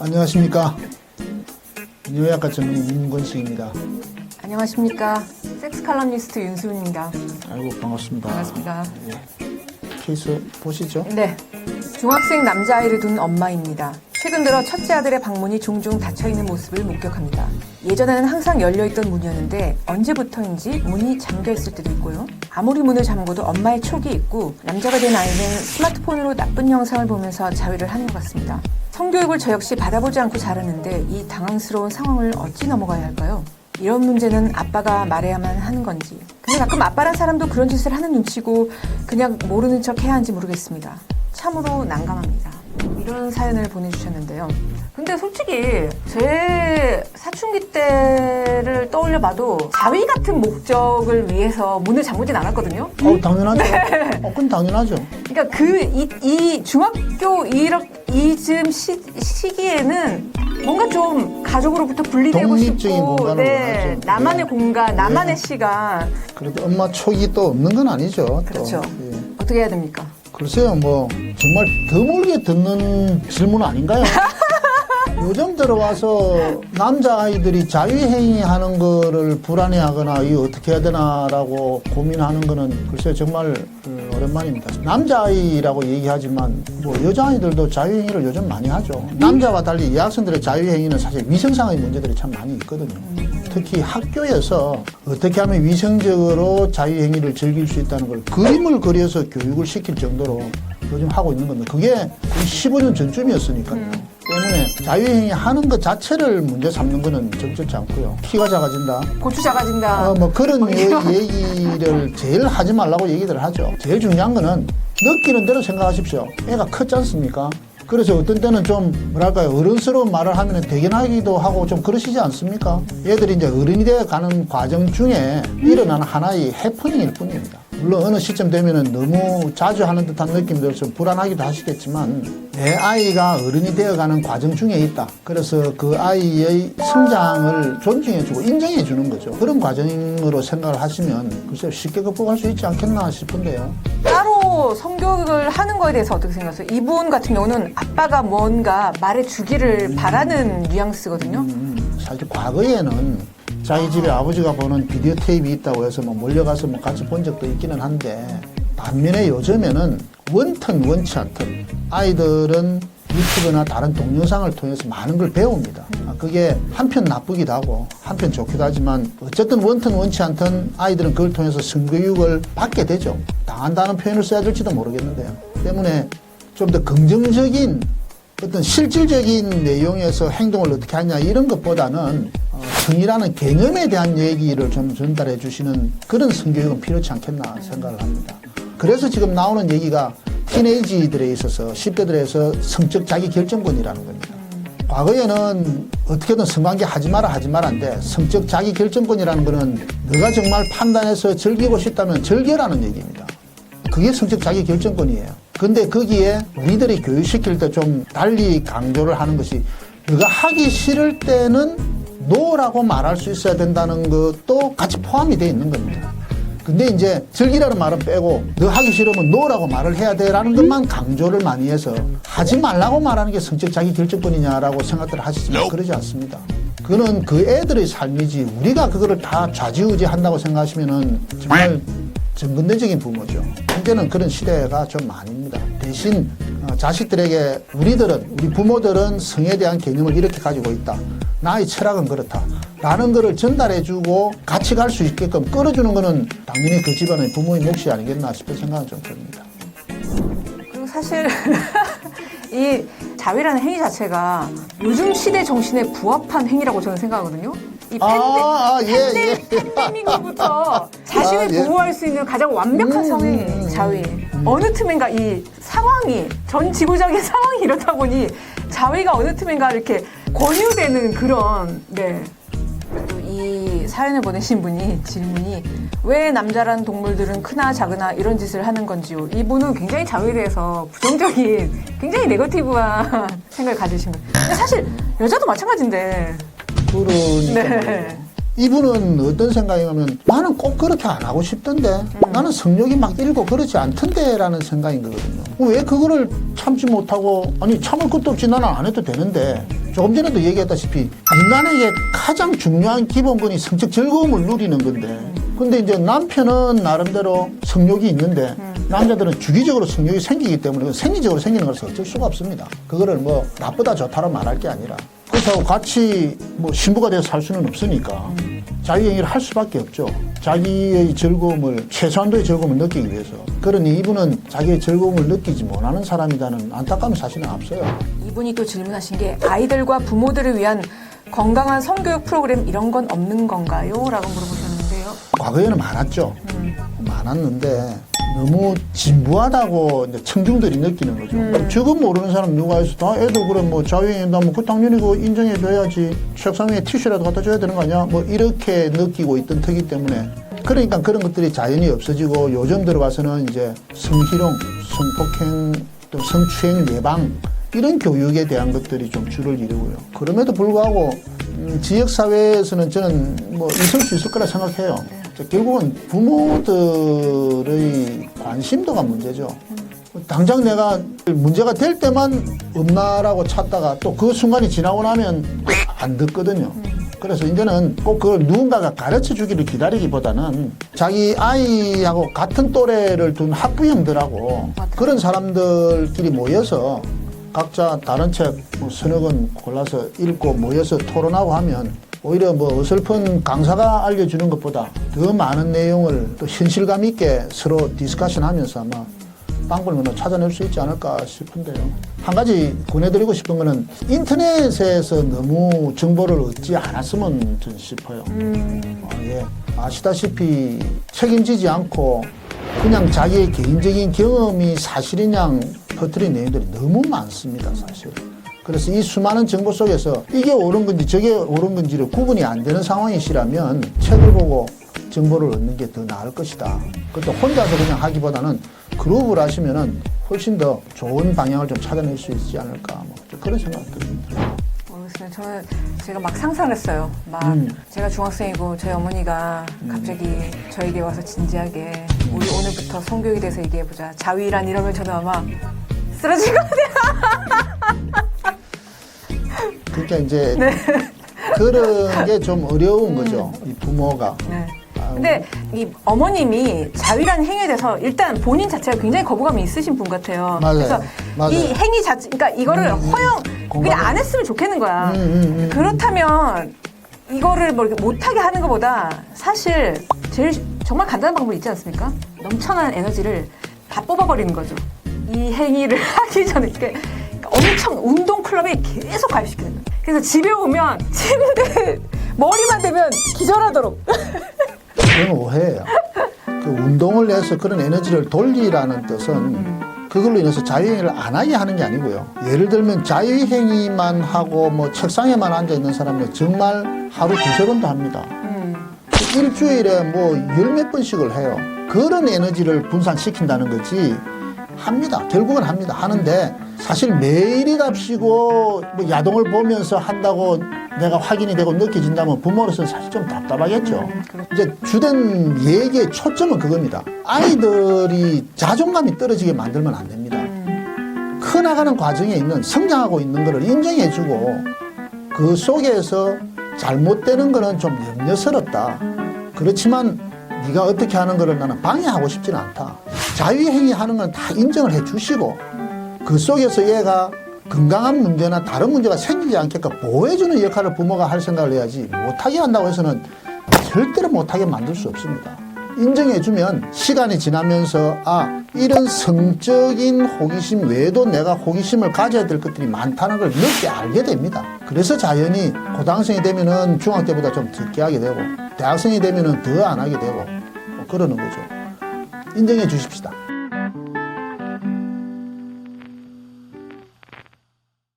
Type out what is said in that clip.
안녕하십니까. 뇌약과 전문의 문건식입니다. 안녕하십니까. 섹스 칼럼니스트 윤수은입니다. 아이고 반갑습니다. 반갑습니다. 케이스 보시죠. 네. 중학생 남자아이를 둔 엄마입니다. 최근 들어 첫째 아들의 방문이 종종 닫혀있는 모습을 목격합니다. 예전에는 항상 열려있던 문이었는데 언제부터인지 문이 잠겨있을 때도 있고요. 아무리 문을 잠궈도 엄마의 촉이 있고 남자가 된 아이는 스마트폰으로 나쁜 영상을 보면서 자위를 하는 것 같습니다. 성교육을 저 역시 받아보지 않고 자랐는데 이 당황스러운 상황을 어찌 넘어가야 할까요? 이런 문제는 아빠가 말해야만 하는 건지, 근데 가끔 아빠란 사람도 그런 짓을 하는 눈치고 그냥 모르는 척 해야 하는지 모르겠습니다. 참으로 난감합니다. 이런 사연을 보내주셨는데요. 근데 솔직히 제 사춘기 때를 떠올려봐도 자위 같은 목적을 위해서 문을 잠그진 않았거든요. 당연하죠. 그건 당연하죠. 그러니까 이 중학교 이쯤 시기에는 뭔가 좀 가족으로부터 분리되고 독립적인 싶고, 공간을 원하죠. 나만의 네. 공간, 나만의 시간. 그래도 엄마 촉이 또 없는 건 아니죠. 그렇죠. 또. 예. 어떻게 해야 됩니까? 글쎄요, 뭐 정말 드물게 듣는 질문 아닌가요? 요즘 들어와서 남자아이들이 자유행위하는 거를 불안해하거나 이거 어떻게 해야 되나라고 고민하는 거는 글쎄요 정말 오랜만입니다. 남자아이라고 얘기하지만 뭐 여자아이들도 자유행위를 요즘 많이 하죠. 남자와 달리 여학생들의 자유행위는 사실 위생상의 문제들이 참 많이 있거든요. 특히 학교에서 어떻게 하면 위생적으로 자유행위를 즐길 수 있다는 걸 그림을 그려서 교육을 시킬 정도로 요즘 하고 있는 건데 그게 15년 전쯤이었으니까요. 때문에 자유행위 하는 것 자체를 문제 삼는 거는 적절치 않고요. 키가 작아진다. 고추 작아진다. 뭐 그런 얘기를 제일 하지 말라고 얘기들 하죠. 제일 중요한 거는 느끼는 대로 생각하십시오. 애가 컸지 않습니까? 그래서 어떤 때는 좀 뭐랄까요 어른스러운 말을 하면 대견하기도 하고 좀 그러시지 않습니까? 얘들이 이제 어른이 되어 가는 과정 중에 일어나는 하나의 해프닝일 뿐입니다. 물론 어느 시점 되면은 너무 자주 하는 듯한 느낌이 들어서 불안하기도 하시겠지만 내 아이가 어른이 되어가는 과정 중에 있다. 그래서 그 아이의 성장을 존중해주고 인정해주는 거죠. 그런 과정으로 생각을 하시면 글쎄요 쉽게 극복할 수 있지 않겠나 싶은데요. 따로 성교육을 하는 거에 대해서 어떻게 생각하세요? 이분 같은 경우는 아빠가 뭔가 말해주기를 바라는 뉘앙스거든요. 사실 과거에는 자기 집에 아버지가 보는 비디오 테이프 있다고 해서 뭐 몰려가서 뭐 같이 본 적도 있기는 한데 반면에 요즘에는 원튼 원치 않든 아이들은 유튜브나 다른 동영상을 통해서 많은 걸 배웁니다. 그게 한편 나쁘기도 하고 한편 좋기도 하지만 어쨌든 원튼 원치 않든 아이들은 그걸 통해서 성교육을 받게 되죠. 당한다는 표현을 써야 될지도 모르겠는데요. 때문에 좀 더 긍정적인 어떤 실질적인 내용에서 행동을 어떻게 하냐 이런 것보다는 성이라는 개념에 대한 얘기를 좀 전달해 주시는 그런 성교육은 필요치 않겠나 생각을 합니다. 그래서 지금 나오는 얘기가 티네이지들에 있어서 10대들에서 성적 자기 결정권이라는 겁니다. 과거에는 어떻게든 성관계 하지 마라인데 성적 자기 결정권이라는 거는 너가 정말 판단해서 즐기고 싶다면 즐겨라는 얘기입니다. 그게 성적 자기 결정권이에요. 근데 거기에 우리들이 교육시킬 때 좀 달리 강조를 하는 것이 너가 하기 싫을 때는 노라고 말할 수 있어야 된다는 것도 같이 포함이 되어 있는 겁니다. 근데 이제 즐기라는 말은 빼고 너 하기 싫으면 노라고 말을 해야 돼라는 것만 강조를 많이 해서 하지 말라고 말하는 게 성적 자기 결정권이냐라고 생각들을 하시지만 그러지 않습니다. 그거는 그 애들의 삶이지 우리가 그거를 다 좌지우지 한다고 생각하시면은 정말 전근대적인 부모죠. 현재는 그런 시대가 좀 아닙니다. 대신 자식들에게 우리 부모들은 성에 대한 개념을 이렇게 가지고 있다. 나의 철학은 그렇다. 라는 거를 전달해주고 같이 갈 수 있게끔 끌어주는 거는 당연히 그 집안의 부모의 몫이 아니겠나 싶은 생각은 좀 듭니다. 그리고 사실 이 자위라는 행위 자체가 요즘 시대 정신에 부합한 행위라고 저는 생각하거든요. 이 팬데믹으로부터 자신을 보호할 수 있는 가장 완벽한 상황이 자위. 어느 틈엔가 이 상황이 전 지구적인 상황이 이렇다 보니 자위가 어느 틈엔가 이렇게 권유되는 그런 그리고 이 사연을 보내신 분이 질문이 왜 남자란 동물들은 크나 작으나 이런 짓을 하는 건지요. 이분은 굉장히 자위에 대해서 부정적인 굉장히 네거티브한 생각을 가지신 거예요. 근데 사실 여자도 마찬가지인데. 그러니까 이분은 어떤 생각이냐면 나는 꼭 그렇게 안 하고 싶던데 나는 성욕이 막 일고 그렇지 않던데 라는 생각인 거거든요. 왜 그거를 참지 못하고 아니 참을 것도 없지 나는 안 해도 되는데 조금 전에도 얘기했다시피 인간에게 가장 중요한 기본권이 성적 즐거움을 누리는 건데 근데 이제 남편은 나름대로 성욕이 있는데 남자들은 주기적으로 성욕이 생기기 때문에 생리적으로 생기는 것은 어쩔 수가 없습니다. 그거를 뭐 나쁘다 좋다로 말할 게 아니라 그렇다고 같이 뭐 신부가 돼서 살 수는 없으니까 자유행위를 할 수밖에 없죠. 자기의 즐거움을 최소한도의 즐거움을 느끼기 위해서. 그러니 이분은 자기의 즐거움을 느끼지 못하는 사람이라는 안타까움이 사실은 앞서요. 이분이 또 질문하신 게 아이들과 부모들을 위한 건강한 성교육 프로그램 이런 건 없는 건가요? 라고 물어보셨는데요. 과거에는 많았죠. 많았는데 너무 진부하다고 이제 청중들이 느끼는 거죠. 지금 모르는 사람 누가 있어? 다 애들 그래 뭐 자유행위다 그 당연히 그 인정해줘야지. 책상 위에 티슈라도 갖다 줘야 되는 거 아니야? 뭐 이렇게 느끼고 있던 터기 때문에 그러니까 그런 것들이 자연히 없어지고 요즘 들어가서는 이제 성희롱, 성폭행, 또 성추행 예방 이런 교육에 대한 것들이 좀 줄을 이루고요. 그럼에도 불구하고 지역사회에서는 저는 뭐 있을 수 있을 거라 생각해요. 결국은 부모들의 관심도가 문제죠. 당장 내가 문제가 될 때만 없나라고 찾다가 또 그 순간이 지나고 나면 안 듣거든요. 그래서 이제는 꼭 그걸 누군가가 가르쳐 주기를 기다리기보다는 자기 아이하고 같은 또래를 둔 학부형들하고 그런 사람들끼리 모여서 각자 다른 책 뭐 서너 권 골라서 읽고 모여서 토론하고 하면 오히려 뭐 어설픈 강사가 알려주는 것보다 더 많은 내용을 또 현실감 있게 서로 디스커션 하면서 아마 방법을 찾아낼 수 있지 않을까 싶은데요. 한 가지 권해드리고 싶은 거는 인터넷에서 너무 정보를 얻지 않았으면 전 싶어요. 예. 아시다시피 책임지지 않고 그냥 자기의 개인적인 경험이 사실인 양 퍼뜨린 내용들이 너무 많습니다, 사실. 그래서 이 수많은 정보 속에서 이게 옳은 건지 저게 옳은 건지를 구분이 안 되는 상황이시라면 책을 보고 정보를 얻는 게 더 나을 것이다. 그것도 혼자서 그냥 하기보다는 그룹을 하시면은 훨씬 더 좋은 방향을 좀 찾아낼 수 있지 않을까. 뭐 그런 생각이 듭니다. 모르겠어요. 저는 제가 막 상상을 했어요. 막 제가 중학생이고 저희 어머니가 갑자기 저에게 와서 진지하게 우리 오늘부터 성교육에 대해서 얘기해보자. 자위란 이러면 저는 아마 쓰러질 것 같아요. 그러니까 이제 그런 게 좀 어려운 거죠. 이 부모가. 네. 근데 이 어머님이 자위라는 행위에 대해서 일단 본인 자체가 굉장히 거부감이 있으신 분 같아요. 맞아요. 그래서 맞아요. 이 행위 자체, 그러니까 이거를 허용, 그냥 안 했으면 좋겠는 거야. 그렇다면 이거를 뭐 이렇게 못하게 하는 것보다 사실 제일 정말 간단한 방법이 있지 않습니까? 넘쳐나는 에너지를 다 뽑아버리는 거죠. 이 행위를 하기 전에 이렇게 엄청 운동 클럽에 계속 가입시키는 거예요. 그래서 집에 오면 침대 머리만 대면 기절하도록. 그건 오해예요. 그 운동을 해서 그런 에너지를 돌리라는 뜻은 그걸로 인해서 자유행위를 안 하게 하는 게 아니고요. 예를 들면 자유행위만 하고 뭐 책상에만 앉아 있는 사람은 정말 하루 두세 번도 합니다. 일주일에 뭐 열 몇 번씩을 해요. 그런 에너지를 분산시킨다는 거지 합니다. 결국은 합니다. 하는데 사실 매일이랍시고 뭐 야동을 보면서 한다고 내가 확인이 되고 느껴진다면 부모로서는 사실 좀 답답하겠죠. 이제 주된 얘기의 초점은 그겁니다. 아이들이 자존감이 떨어지게 만들면 안 됩니다. 커나가는 과정에 있는 성장하고 있는 것을 인정해주고 그 속에서 잘못되는 거는 좀 염려스럽다. 그렇지만 네가 어떻게 하는 거를 나는 방해하고 싶지는 않다. 자유행위 하는 건 다 인정을 해주시고 그 속에서 얘가 건강한 문제나 다른 문제가 생기지 않게끔 보호해주는 역할을 부모가 할 생각을 해야지 못하게 한다고 해서는 절대로 못하게 만들 수 없습니다. 인정해주면 시간이 지나면서 아 이런 성적인 호기심 외에도 내가 호기심을 가져야 될 것들이 많다는 걸 늦게 알게 됩니다. 그래서 자연히 고등학생이 되면은 중학 때보다 좀 적게 하게 되고 대학생이 되면은 더 안 하게 되고 뭐 그러는 거죠. 인정해 주십시다.